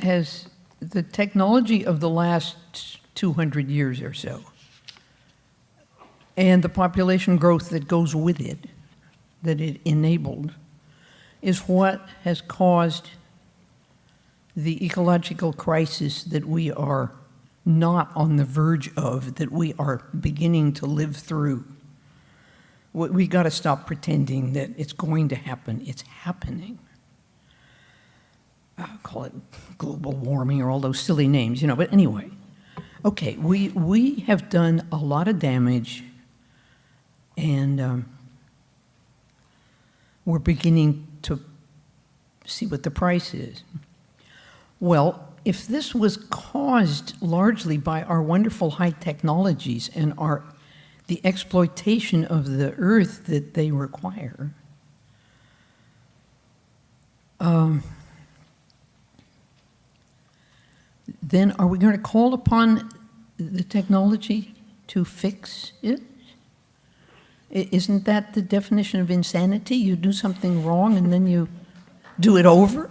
has the technology of the last 200 years or so, and the population growth that goes with it, that it enabled, is what has caused the ecological crisis that we are not on the verge of, that we are beginning to live through. We got to stop pretending that it's going to happen. It's happening. Call it global warming or all those silly names, you know, but anyway. Okay, we have done a lot of damage, and we're beginning to see what the price is. Well, if this was caused largely by our wonderful high technologies and the exploitation of the earth that they require, then are we going to call upon the technology to fix it? Isn't that the definition of insanity? You do something wrong and then you do it over?